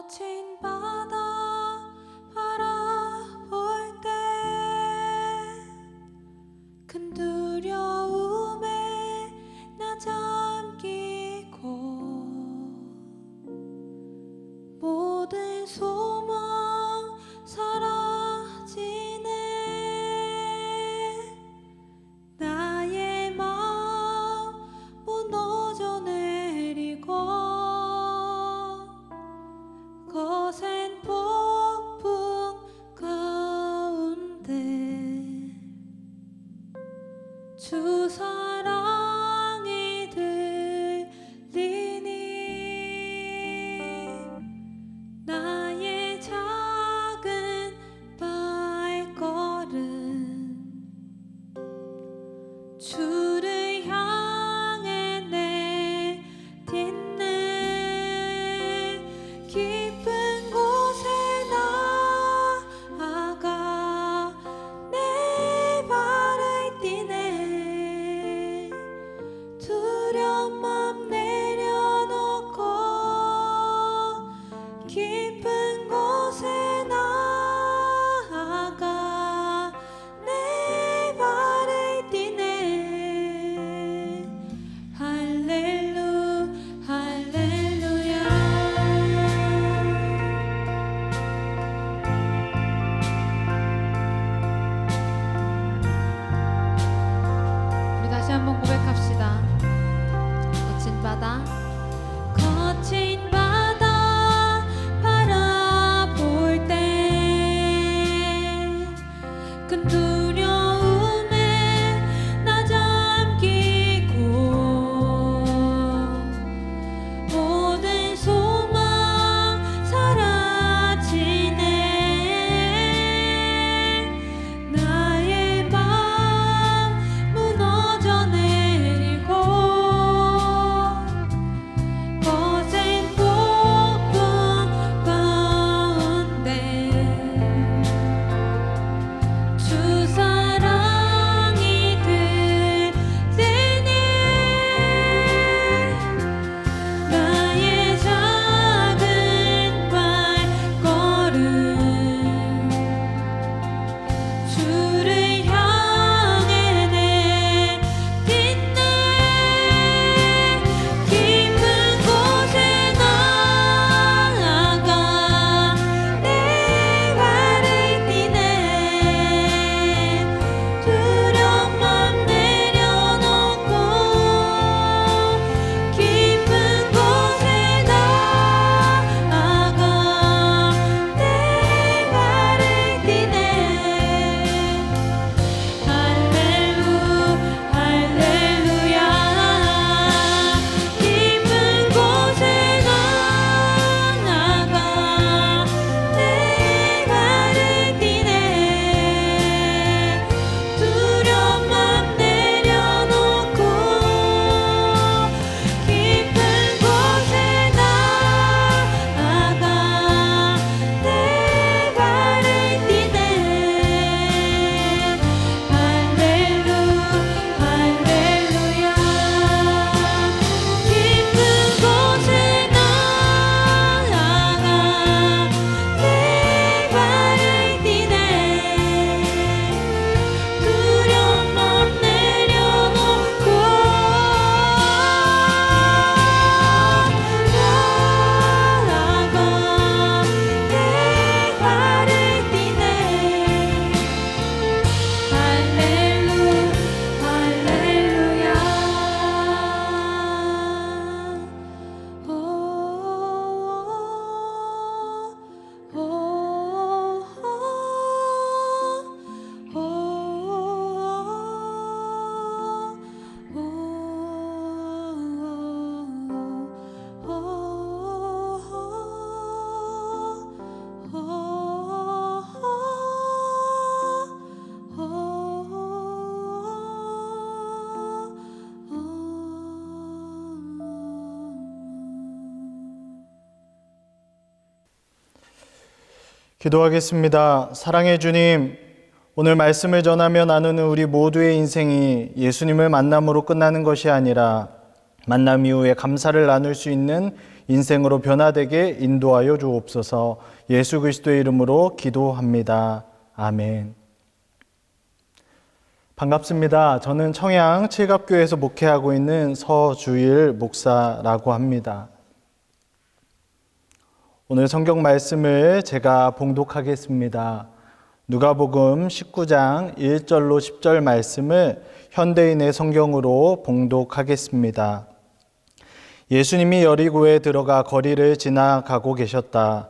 거친 바다 바라볼 때 큰 두려움에 나 잠기고 모든 소망 사라지네. 나의 마음 무너져 내리고 거센 폭풍 가운데 주 사랑이 들리니 나의 작은 발걸음 주를 향해 내딛네. 깊은 곳에 나아가 내 발을 띠네. 두려운 맘 내려놓고 깊은 곳에 나아가 내 발을 띠네. 할렐루야. 우리 다시 한번 고백합시다. 거친 바다 바라볼 때 큰 두려움에 나 잠기고 모든 소망 사라지네. 나의 맘 무너져 내리고 거센 폭풍 가운데 주 사랑이 들리네. 나의 작은 발걸음 주를 향해 내딛네. 깊은 곳에 나아가 내 발을 띠네. 두려운 맘 내려놓고 깊은 곳에 나아가 내 발을 띠네. 할렐루야. 깊은 곳에 나아가 내 발을 띠네. 두려운 맘 내려놓고 깊은 곳에 나아가 내 발을 띠네. 할렐루야. 깊은 곳에 나아가 내 발을 띠네. 두려운 맘 내려놓고 나아가 내 발을 띠네. 할렐루야. 기도하겠습니다. 사랑의 주님, 오늘 말씀을 전하며 나누는 우리 모두의 인생이 예수님을 만남으로 끝나는 것이 아니라 만남 이후에 감사를 나눌 수 있는 인생으로 변화되게 인도하여 주옵소서. 예수 그리스도의 이름으로 기도합니다. 아멘. 반갑습니다. 저는 청양 칠갑교회에서 목회하고 있는 서주일 목사라고 합니다. 오늘 성경 말씀을 제가 봉독하겠습니다. 누가복음 19장 1절로 10절 말씀을 현대인의 성경으로 봉독하겠습니다. 예수님이 여리고에 들어가 거리를 지나가고 계셨다.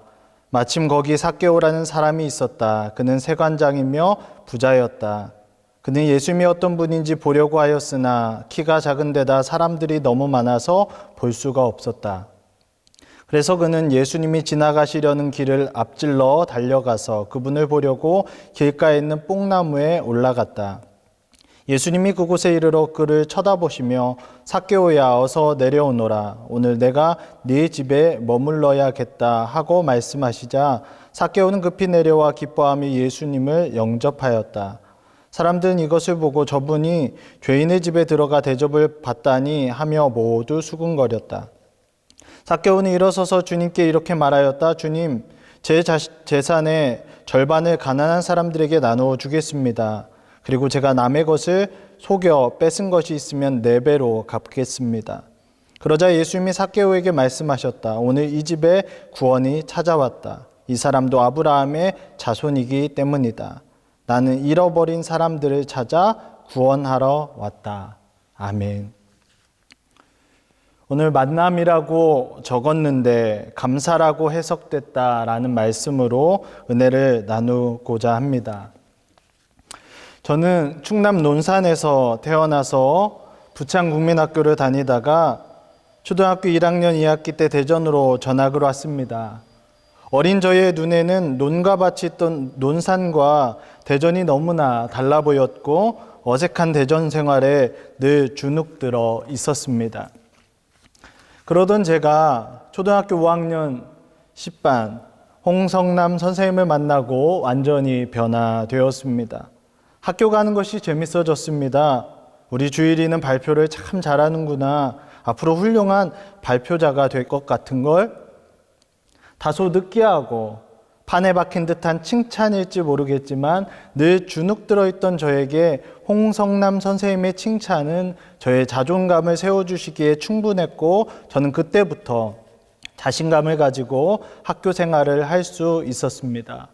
마침 거기 삭개오라는 사람이 있었다. 그는 세관장이며 부자였다. 그는 예수님이 어떤 분인지 보려고 하였으나 키가 작은 데다 사람들이 너무 많아서 볼 수가 없었다. 그래서 그는 예수님이 지나가시려는 길을 앞질러 달려가서 그분을 보려고 길가에 있는 뽕나무에 올라갔다. 예수님이 그곳에 이르러 그를 쳐다보시며 삭개오야 어서 내려오너라. 오늘 내가 네 집에 머물러야겠다 하고 말씀하시자 삭개오는 급히 내려와 기뻐하며 예수님을 영접하였다. 사람들은 이것을 보고 저분이 죄인의 집에 들어가 대접을 받다니 하며 모두 수군거렸다. 삭개오는 일어서서 주님께 이렇게 말하였다. 주님, 제 재산의 절반을 가난한 사람들에게 나누어 주겠습니다. 그리고 제가 남의 것을 속여 뺏은 것이 있으면 4배로 갚겠습니다. 그러자 예수님이 삭개오에게 말씀하셨다. 오늘 이 집에 구원이 찾아왔다. 이 사람도 아브라함의 자손이기 때문이다. 나는 잃어버린 사람들을 찾아 구원하러 왔다. 아멘. 오늘 만남이라고 적었는데 감사라고 해석됐다라는 말씀으로 은혜를 나누고자 합니다. 저는 충남 논산에서 태어나서 부창국민학교를 다니다가 초등학교 1학년 2학기 때 대전으로 전학을 왔습니다. 어린 저의 눈에는 논과 밭이 있던 논산과 대전이 너무나 달라 보였고 어색한 대전 생활에 늘 주눅들어 있었습니다. 그러던 제가 초등학교 5학년 10반 홍성남 선생님을 만나고 완전히 변화되었습니다. 학교 가는 것이 재밌어졌습니다. 우리 주일이는 발표를 참 잘하는구나. 앞으로 훌륭한 발표자가 될 것 같은 걸 다소 느끼하고 판에 박힌 듯한 칭찬일지 모르겠지만 늘 주눅 들어있던 저에게 홍성남 선생님의 칭찬은 저의 자존감을 세워주시기에 충분했고 저는 그때부터 자신감을 가지고 학교 생활을 할 수 있었습니다.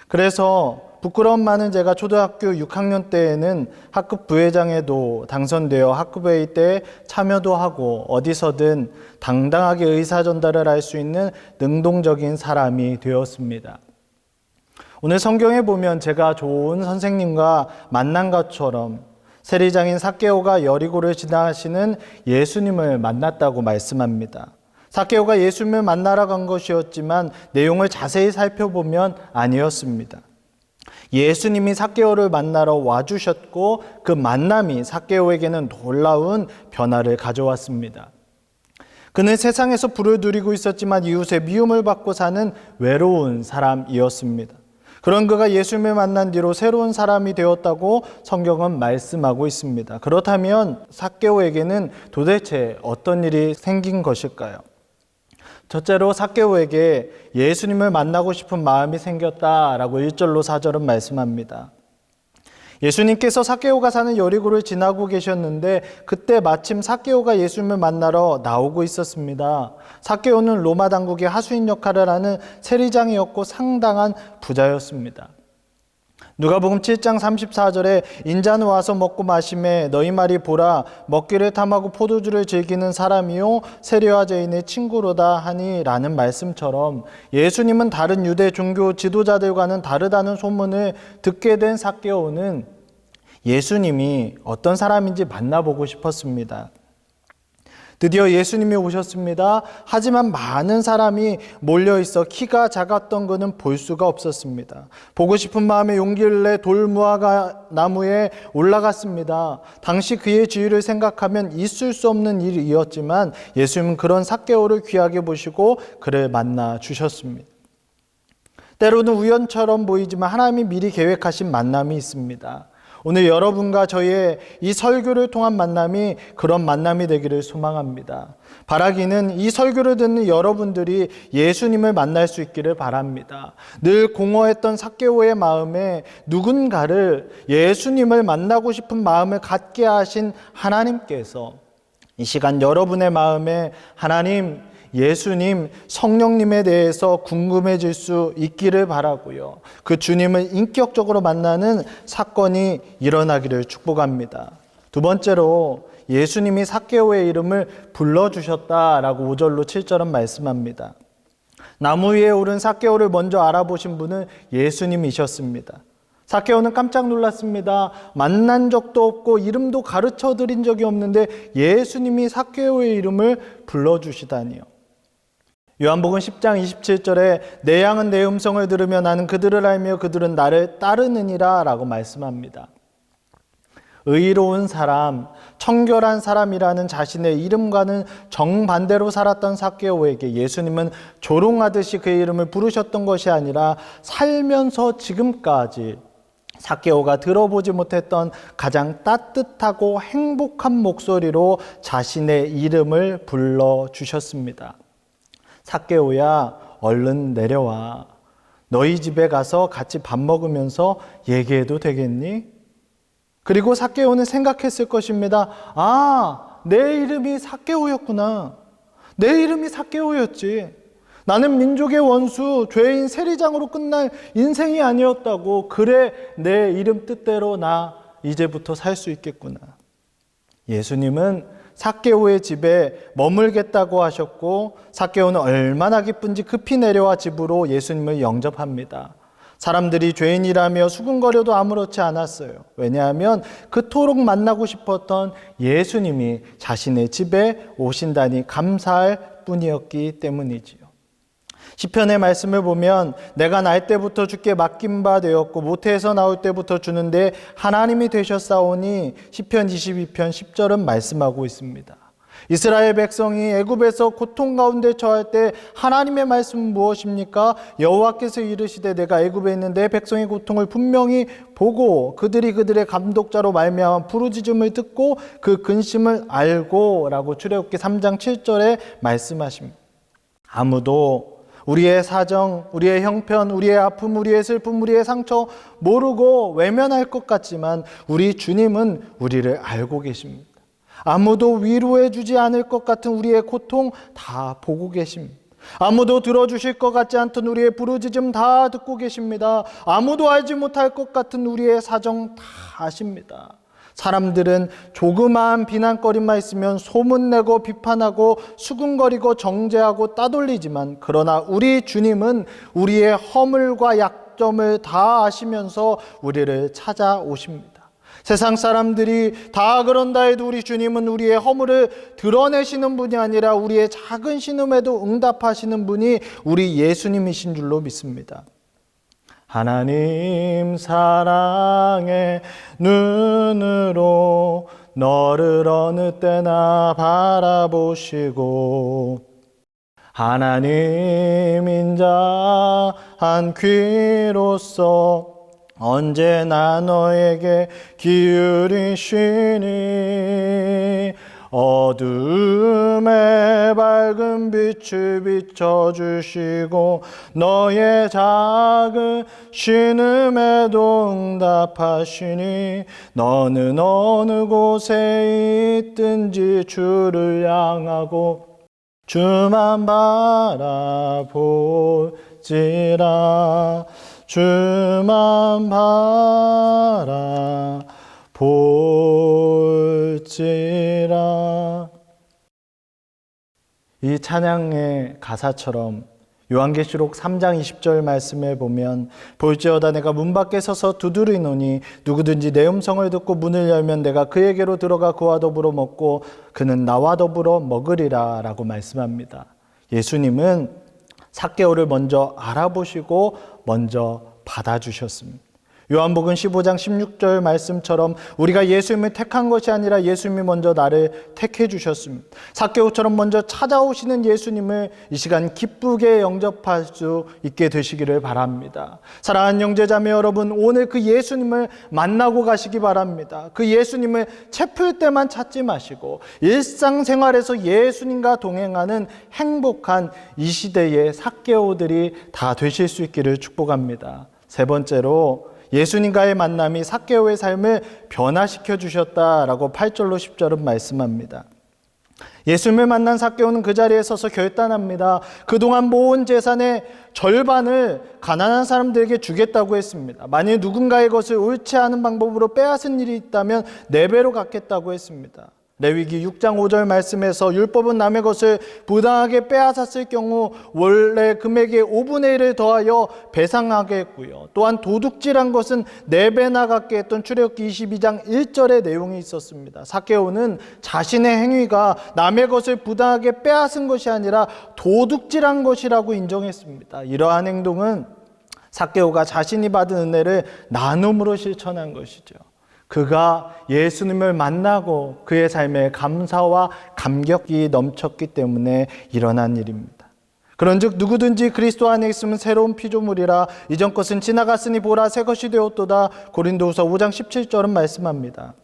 그래서 부끄러움 많은 제가 초등학교 6학년 때에는 학급 부회장에도 당선되어 학급회의 때 참여도 하고 어디서든 당당하게 의사 전달을 할 수 있는 능동적인 사람이 되었습니다. 오늘 성경에 보면 제가 좋은 선생님과 만난 것처럼 세리장인 삭개오가 여리고를 지나시는 예수님을 만났다고 말씀합니다. 삭개오가 예수님을 만나러 간 것이었지만 내용을 자세히 살펴보면 아니었습니다. 예수님이 삭개오를 만나러 와주셨고 그 만남이 삭개오에게는 놀라운 변화를 가져왔습니다. 그는 세상에서 부를 누리고 있었지만 이웃의 미움을 받고 사는 외로운 사람이었습니다. 그런 그가 예수님을 만난 뒤로 새로운 사람이 되었다고 성경은 말씀하고 있습니다. 그렇다면 삭개오에게는 도대체 어떤 일이 생긴 것일까요? 첫째로 삭개오에게 예수님을 만나고 싶은 마음이 생겼다라고 1절로 4절은 말씀합니다. 예수님께서 삭개오가 사는 여리고를 지나고 계셨는데 그때 마침 삭개오가 예수님을 만나러 나오고 있었습니다. 삭개오는 로마 당국의 하수인 역할을 하는 세리장이었고 상당한 부자였습니다. 누가복음 7장 34절에 인자는 와서 먹고 마시매 너희 말이 보라 먹기를 탐하고 포도주를 즐기는 사람이요 세리와 죄인의 친구로다 하니 라는 말씀처럼 예수님은 다른 유대 종교 지도자들과는 다르다는 소문을 듣게 된 삭개오는 예수님이 어떤 사람인지 만나보고 싶었습니다. 드디어 예수님이 오셨습니다. 하지만 많은 사람이 몰려있어 키가 작았던 그는 볼 수가 없었습니다. 보고 싶은 마음에 용기를 내 돌무화과 나무에 올라갔습니다. 당시 그의 지위를 생각하면 있을 수 없는 일이었지만 예수님은 그런 삭개오를 귀하게 보시고 그를 만나 주셨습니다. 때로는 우연처럼 보이지만 하나님이 미리 계획하신 만남이 있습니다. 오늘 여러분과 저희의 이 설교를 통한 만남이 그런 만남이 되기를 소망합니다. 바라기는 이 설교를 듣는 여러분들이 예수님을 만날 수 있기를 바랍니다. 늘 공허했던 삭개오의 마음에 누군가를 예수님을 만나고 싶은 마음을 갖게 하신 하나님께서 이 시간 여러분의 마음에 하나님, 예수님, 성령님에 대해서 궁금해질 수 있기를 바라고요. 그 주님을 인격적으로 만나는 사건이 일어나기를 축복합니다. 두 번째로 예수님이 삭개오의 이름을 불러주셨다라고 5절로 7절은 말씀합니다. 나무 위에 오른 삭개오를 먼저 알아보신 분은 예수님이셨습니다. 삭개오는 깜짝 놀랐습니다. 만난 적도 없고 이름도 가르쳐 드린 적이 없는데 예수님이 삭개오의 이름을 불러주시다니요. 요한복음 10장 27절에 내 양은 내 음성을 들으며 나는 그들을 알며 그들은 나를 따르느니라 라고 말씀합니다. 의로운 사람, 청결한 사람이라는 자신의 이름과는 정반대로 살았던 삭개오에게 예수님은 조롱하듯이 그의 이름을 부르셨던 것이 아니라 살면서 지금까지 삭개오가 들어보지 못했던 가장 따뜻하고 행복한 목소리로 자신의 이름을 불러주셨습니다. 삭개오야, 얼른 내려와. 너희 집에 가서 같이 밥 먹으면서 얘기해도 되겠니? 그리고 삭개오는 생각했을 것입니다. 아, 내 이름이 삭개오였구나. 내 이름이 삭개오였지. 나는 민족의 원수, 죄인 세리장으로 끝날 인생이 아니었다고. 그래, 내 이름 뜻대로 나 이제부터 살 수 있겠구나. 예수님은 삭개오의 집에 머물겠다고 하셨고 삭개오는 얼마나 기쁜지 급히 내려와 집으로 예수님을 영접합니다. 사람들이 죄인이라며 수군거려도 아무렇지 않았어요. 왜냐하면 그토록 만나고 싶었던 예수님이 자신의 집에 오신다니 감사할 뿐이었기 때문이지요. 시편의 말씀을 보면 내가 날 때부터 주께 맡긴 바 되었고 모태에서 나올 때부터 주는데 하나님이 되셨사오니 시편 22편 10절은 말씀하고 있습니다. 이스라엘 백성이 애굽에서 고통 가운데 처할 때 하나님의 말씀은 무엇입니까? 여호와께서 이르시되 내가 애굽에 있는 내 백성의 고통을 분명히 보고 그들이 그들의 감독자로 말미암아 부르짖음을 듣고 그 근심을 알고 라고 출애굽기 3장 7절에 말씀하십니다. 아무도 우리의 사정, 우리의 형편, 우리의 아픔, 우리의 슬픔, 우리의 상처 모르고 외면할 것 같지만 우리 주님은 우리를 알고 계십니다. 아무도 위로해 주지 않을 것 같은 우리의 고통 다 보고 계십니다. 아무도 들어주실 것 같지 않던 우리의 부르짖음 다 듣고 계십니다. 아무도 알지 못할 것 같은 우리의 사정 다 아십니다. 사람들은 조그마한 비난거리만 있으면 소문내고 비판하고 수군거리고 정죄하고 따돌리지만 그러나 우리 주님은 우리의 허물과 약점을 다 아시면서 우리를 찾아오십니다. 세상 사람들이 다 그런다 해도 우리 주님은 우리의 허물을 드러내시는 분이 아니라 우리의 작은 신음에도 응답하시는 분이 우리 예수님이신 줄로 믿습니다. 하나님 사랑의 눈으로 너를 어느 때나 바라보시고 하나님 인자한 귀로서 언제나 너에게 기울이시니 어둠에 밝은 빛을 비춰주시고 너의 작은 신음에도 응답하시니 너는 어느 곳에 있든지 주를 향하고 주만 바라볼지라 주만 바라볼지라. 이 찬양의 가사처럼 요한계시록 3장 20절 말씀에 보면 볼지어다 내가 문 밖에 서서 두드리노니 누구든지 내 음성을 듣고 문을 열면 내가 그에게로 들어가 그와 더불어 먹고 그는 나와 더불어 먹으리라 라고 말씀합니다. 예수님은 삭개오를 먼저 알아보시고 먼저 받아주셨습니다. 요한복음 15장 16절 말씀처럼 우리가 예수님을 택한 것이 아니라 예수님이 먼저 나를 택해 주셨습니다. 삭개오처럼 먼저 찾아오시는 예수님을 이 시간 기쁘게 영접할 수 있게 되시기를 바랍니다. 사랑하는 형제자매 여러분, 오늘 그 예수님을 만나고 가시기 바랍니다. 그 예수님을 채플 때만 찾지 마시고 일상생활에서 예수님과 동행하는 행복한 이 시대의 삭개오들이 다 되실 수 있기를 축복합니다. 세 번째로 예수님과의 만남이 삭개오의 삶을 변화시켜 주셨다라고 8절로 10절은 말씀합니다. 예수님을 만난 삭개오는 그 자리에 서서 결단합니다. 그동안 모은 재산의 절반을 가난한 사람들에게 주겠다고 했습니다. 만일 누군가의 것을 옳지 않은 방법으로 빼앗은 일이 있다면 4배로 갚겠다고 했습니다. 레위기 6장 5절 말씀에서 율법은 남의 것을 부당하게 빼앗았을 경우 원래 금액의 5분의 1을 더하여 배상하게 했고요. 또한 도둑질한 것은 4배나 갚게 했던 출애굽기 22장 1절의 내용이 있었습니다. 삭개오는 자신의 행위가 남의 것을 부당하게 빼앗은 것이 아니라 도둑질한 것이라고 인정했습니다. 이러한 행동은 삭개오가 자신이 받은 은혜를 나눔으로 실천한 것이죠. 그가 예수님을 만나고 그의 삶에 감사와 감격이 넘쳤기 때문에 일어난 일입니다. 그런즉 누구든지 그리스도 안에 있으면 새로운 피조물이라 이전 것은 지나갔으니 보라 새 것이 되었도다. 고린도후서 5장 17절은 말씀합니다.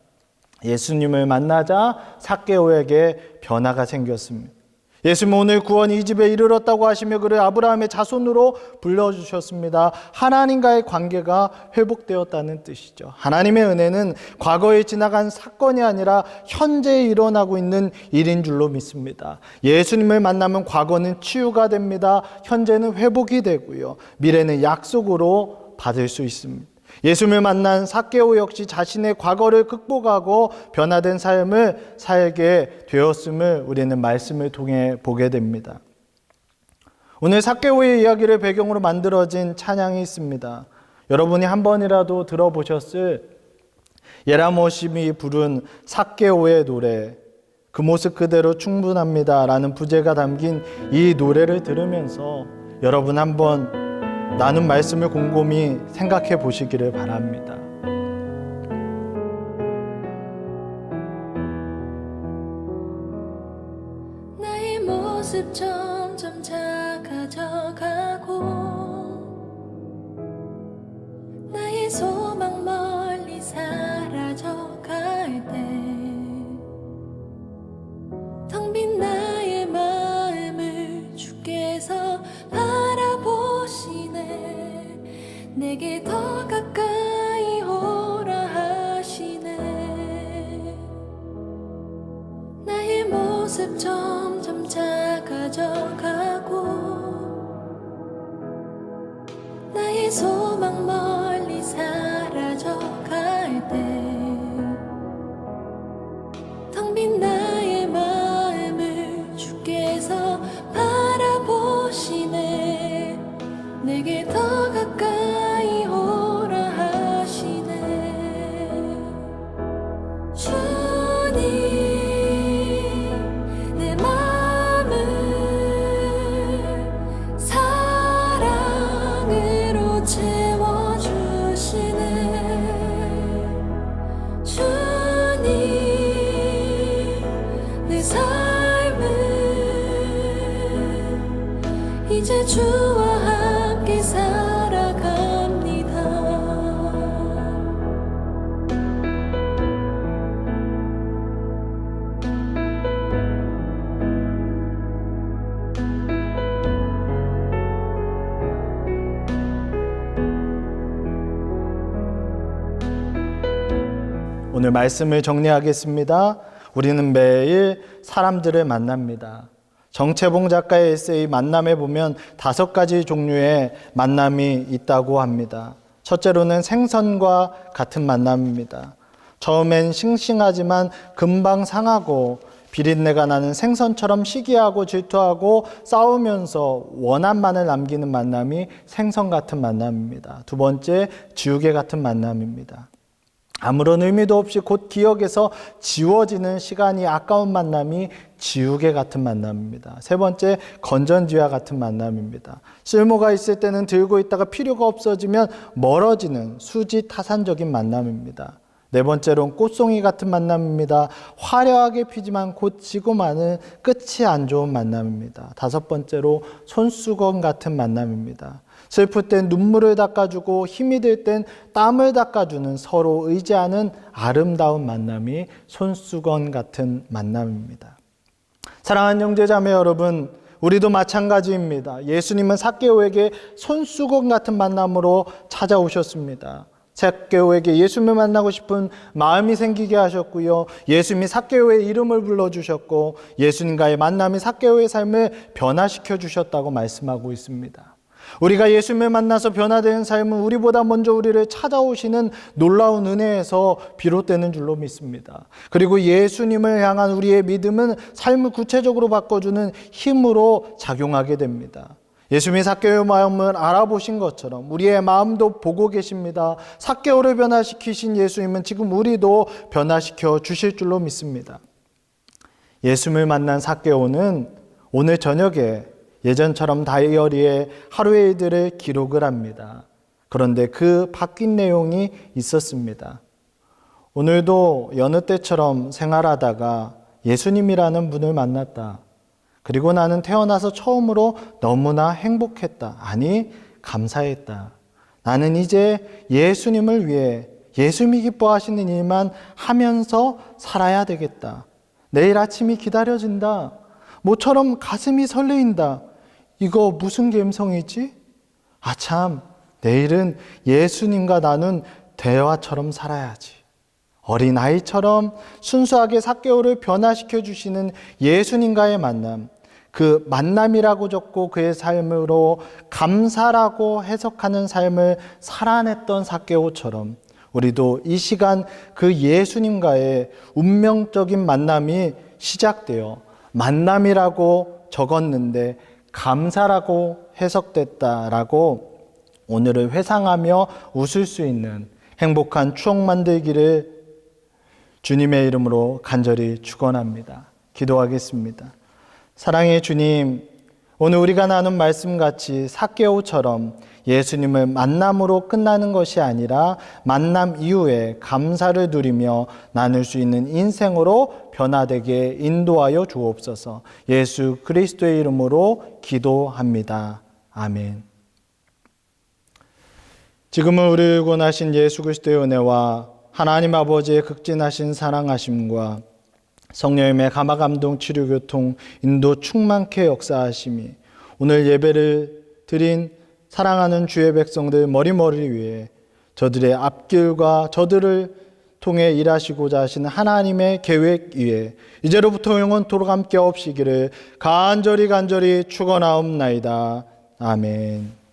예수님을 만나자 삭개오에게 변화가 생겼습니다. 예수님은 오늘 구원이 이 집에 이르렀다고 하시며 그를 아브라함의 자손으로 불러주셨습니다. 하나님과의 관계가 회복되었다는 뜻이죠. 하나님의 은혜는 과거에 지나간 사건이 아니라 현재 일어나고 있는 일인 줄로 믿습니다. 예수님을 만나면 과거는 치유가 됩니다. 현재는 회복이 되고요. 미래는 약속으로 받을 수 있습니다. 예수님을 만난 삭개오 역시 자신의 과거를 극복하고 변화된 삶을 살게 되었음을 우리는 말씀을 통해 보게 됩니다. 오늘 삭개오의 이야기를 배경으로 만들어진 찬양이 있습니다. 여러분이 한 번이라도 들어보셨을 예라모심이 부른 삭개오의 노래, 그 모습 그대로 충분합니다 라는 부제가 담긴 이 노래를 들으면서 여러분 한번 나눈 말씀을 곰곰이 생각해 보시기를 바랍니다. 나의 모습 점점 작아져가고 나의 소망 멀리 사라져갈 때 텅 빈 나의 마음을 주께서 바라보시네. 내게 더 가까이 오라 하시네. 나의 모습 점점 작아져가고 나의 소망 멀리 사라져갈 때 텅 빈 나의 마음을 주께서 바라보시네. 내게 더 가까이 오라 하시네. 주님 내 마음을 사랑으로 채워주시네. 주님 내 삶을 이제 주와 함께 살아갑니다. 오늘 말씀을 정리하겠습니다. 우리는 매일 사람들을 만납니다. 정채봉 작가의 에세이 만남에 보면 5가지 종류의 만남이 있다고 합니다. 첫째로는 생선과 같은 만남입니다. 처음엔 싱싱하지만 금방 상하고 비린내가 나는 생선처럼 시기하고 질투하고 싸우면서 원한만을 남기는 만남이 생선 같은 만남입니다. 두 번째, 지우개 같은 만남입니다. 아무런 의미도 없이 곧 기억에서 지워지는 시간이 아까운 만남이 지우개 같은 만남입니다. 세 번째, 건전지와 같은 만남입니다. 쓸모가 있을 때는 들고 있다가 필요가 없어지면 멀어지는 수지타산적인 만남입니다. 네 번째로는 꽃송이 같은 만남입니다. 화려하게 피지만 곧 지고 마는 끝이 안 좋은 만남입니다. 다섯 번째로 손수건 같은 만남입니다. 슬플 땐 눈물을 닦아주고 힘이 들 땐 땀을 닦아주는 서로 의지하는 아름다운 만남이 손수건 같은 만남입니다. 사랑하는 형제자매 여러분, 우리도 마찬가지입니다. 예수님은 삭개오에게 손수건 같은 만남으로 찾아오셨습니다. 삭개오에게 예수님을 만나고 싶은 마음이 생기게 하셨고요. 예수님이 삭개오의 이름을 불러주셨고 예수님과의 만남이 삭개오의 삶을 변화시켜 주셨다고 말씀하고 있습니다. 우리가 예수님을 만나서 변화되는 삶은 우리보다 먼저 우리를 찾아오시는 놀라운 은혜에서 비롯되는 줄로 믿습니다. 그리고 예수님을 향한 우리의 믿음은 삶을 구체적으로 바꿔주는 힘으로 작용하게 됩니다. 예수님이 삭개오의 마음을 알아보신 것처럼 우리의 마음도 보고 계십니다. 삭개오를 변화시키신 예수님은 지금 우리도 변화시켜 주실 줄로 믿습니다. 예수님을 만난 삭개오는 오늘 저녁에 예전처럼 다이어리에 하루의 일들을 기록을 합니다. 그런데 그 바뀐 내용이 있었습니다. 오늘도 여느 때처럼 생활하다가 예수님이라는 분을 만났다. 그리고 나는 태어나서 처음으로 너무나 행복했다. 아니, 감사했다. 나는 이제 예수님을 위해 예수님이 기뻐하시는 일만 하면서 살아야 되겠다. 내일 아침이 기다려진다. 모처럼 가슴이 설레인다. 이거 무슨 감성이지? 참, 내일은 예수님과 나눈 대화처럼 살아야지. 어린아이처럼 순수하게 삭개오를 변화시켜 주시는 예수님과의 만남, 그 만남이라고 적고 그의 삶으로 감사라고 해석하는 삶을 살아냈던 삭개오처럼 우리도 이 시간 그 예수님과의 운명적인 만남이 시작되어 만남이라고 적었는데 감사라고 해석됐다라고 오늘을 회상하며 웃을 수 있는 행복한 추억 만들기를 주님의 이름으로 간절히 축원합니다. 기도하겠습니다. 사랑의 주님, 오늘 우리가 나눈 말씀같이 삭개오처럼 예수님을 만남으로 끝나는 것이 아니라 만남 이후에 감사를 누리며 나눌 수 있는 인생으로 변화되게 인도하여 주옵소서. 예수 그리스도의 이름으로 기도합니다. 아멘. 지금은 우리를 구원하신 예수 그리스도의 은혜와 하나님 아버지의 극진하신 사랑하심과 성령님의 감화감동 치료교통 인도 충만케 역사하심이 오늘 예배를 드린 사랑하는 주의 백성들 머리머리 위에 저들의 앞길과 저들을 통해 일하시고자 하시는 하나님의 계획 위에 이제로부터 영원토록 함께 없시기를 간절히 축원하옵나이다. 아멘.